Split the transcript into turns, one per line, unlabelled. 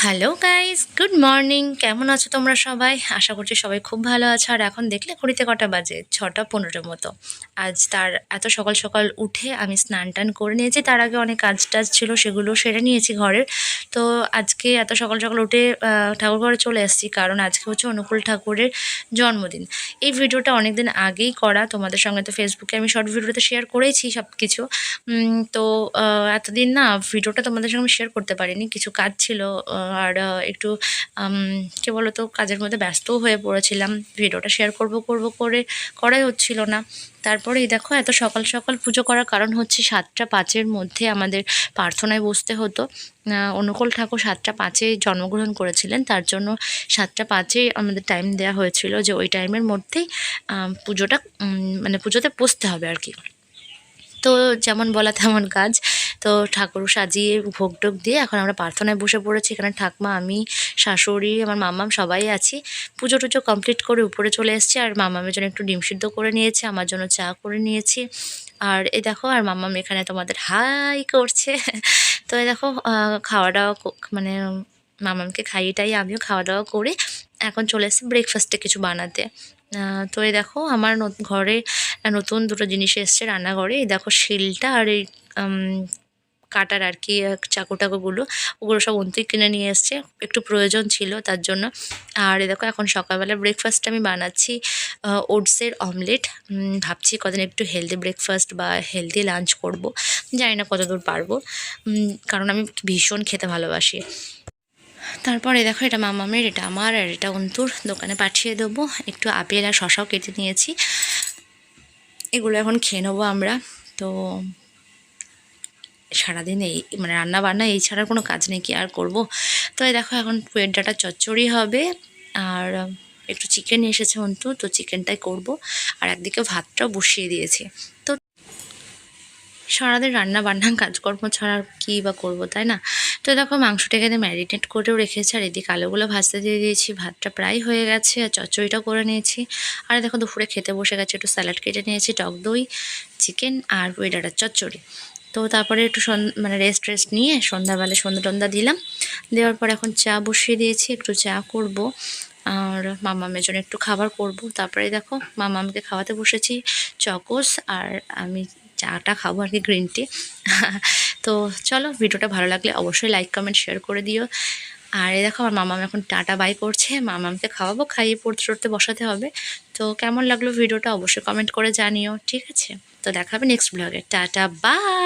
Hello guys, good morning. কেমন আছো তোমরা সবাই? আশা করছি সবাই খুব ভালো আছো। আর এখন দেখলে ঘড়িতে কটা বাজে? 6টা 15 মতো। আজ তার এত সকাল সকাল উঠে আমি স্নান টান করে নিয়েছি। তার আগে অনেক কাজ টাজ ছিল, সেগুলো সেরে নিয়েছি ঘরের। তো আজকে এত সকাল সকাল উঠে ঠাকুর ঘরে চলে এসেছি, কারণ আজকে হচ্ছে অনুকূল ঠাকুরের জন্মদিন। এই ভিডিওটা অনেকদিন আগেই করা, তোমাদের সঙ্গে তো ফেসবুকে আমি শর্ট ভিডিওতে শেয়ার করেছি সব কিছু। তো এতদিন না ভিডিওটা তোমাদের সঙ্গে শেয়ার করতে পারিনি, কিছু কাজ ছিল। আর একটু কী বলো তো, কাজের মধ্যে ব্যস্তও হয়ে পড়েছিলাম। ভিডিওটা শেয়ার করাই হচ্ছিল না। তারপরে এই দেখো, এত সকাল সকাল পুজো করার কারণ হচ্ছে 7টা 5-এর মধ্যে আমাদের প্রার্থনায় বসতে হতো। অনুকূল ঠাকুর 7টা 5-এ জন্মগ্রহণ করেছিলেন, তার জন্য 7টা 5-এ আমাদের টাইম দেওয়া হয়েছিল যে ওই টাইমের মধ্যেই পুজোটা মানে পুজোতে বসতে হবে আর কি। তো যেমন বলা তেমন কাজ। তো ঠাকুর সাজিয়ে ভোগ টোগ দিয়ে এখন আমরা প্রার্থনায় বসে পড়েছি। এখানে ঠাকমা, আমি, শাশুড়ি, আমার মাম্মাম সবাই আছি। পুজো টুজো কমপ্লিট করে উপরে চলে এসেছি। আর মাম্মামের জন্য একটু ডিম সিদ্ধ করে নিয়েছি, আমার জন্য চা করে নিয়েছি। আর এই দেখো, আর মাম্মাম এখানে তোমাদের হাই করছে। তো এই দেখো, খাওয়া দাওয়া মানে মামামকে খাইয়ে টাইয়ে আমিও খাওয়া দাওয়া করে এখন চলে এসেছি ব্রেকফাস্টে কিছু বানাতে। তো এই দেখো, আমার ঘরে নতুন দুটো জিনিস এসছে রান্নাঘরে। এই দেখো, শিলটা আর এই কাটার আর কি চাকু টাকুগুলো, ওগুলো সব অন্তুই কিনে নিয়ে এসছে, একটু প্রয়োজন ছিল তার জন্য। আর এই দেখো, এখন সকালবেলা ব্রেকফাস্টে আমি বানাচ্ছি ওটসের অমলেট। ভাবছি কদিন একটু হেলদি ব্রেকফাস্ট বা হেলদি লাঞ্চ করব, জানি না কতদূর পারবো, কারণ আমি ভীষণ খেতে ভালোবাসি। তারপরে দেখো, এটা মামামের, এটা আমার, আর এটা অন্তুর। দোকানে পাঠিয়ে দেবো। একটু আপেল আর শশাও কেটে নিয়েছি, এগুলো এখন খেয়ে নেবো আমরা। তো সারাদিন এই মানে রান্না বান্না এই ছাড়ার কোনো কাজ নেই, কি আর করব। তো এই দেখো, এখন পেট ডাটা চচ্চড়ি হবে। আর একটু চিকেন এসেছে অন্তু, তো চিকেনটাই করব। আর একদিকে ভাতটাও বসিয়ে দিয়েছি। তো সারাদিন রান্না বান্না কাজকর্ম ছাড়া আর কী বা করবো, তাই না? তো দেখো, মাংসটাকে ম্যারিনেট করেও রেখেছি। আর এদিকে আলুগুলো ভাজতে দিয়ে দিয়েছি। ভাতটা প্রায় হয়ে গেছে, আর চচ্চড়িটাও করে নিয়েছি। আর দেখো, দুপুরে খেতে বসে গেছে। একটু স্যালাড কেটে নিয়েছি, টক দই, চিকেন আর ওই ডাটার চচ্চড়ি। তো তারপরে একটু মানে রেস্ট নিয়ে সন্ধ্যা টন্ধা দিলাম। দেওয়ার পর এখন চা বসিয়ে দিয়েছি, একটু চা করব। আর মামামের জন্য একটু খাবার করব। তারপরে দেখো, মামামকে খাওয়াতে বসেছি চকোস, আর আমি চাটা খাবো আর কি, গ্রিন টি। তো চলো, ভিডিওটা ভালো লাগলে অবশ্যই লাইক কমেন্ট শেয়ার করে দিও। আর এই দেখো, আমার মামাম এখন টাটা বাই করছে। মামামকে খাওয়াবো, খাইয়ে পড়তে বসাতে হবে। তো কেমন লাগলো ভিডিওটা অবশ্যই কমেন্ট করে জানিও, ঠিক আছে? তো দেখা হবে নেক্সট ব্লগে। Tata bye.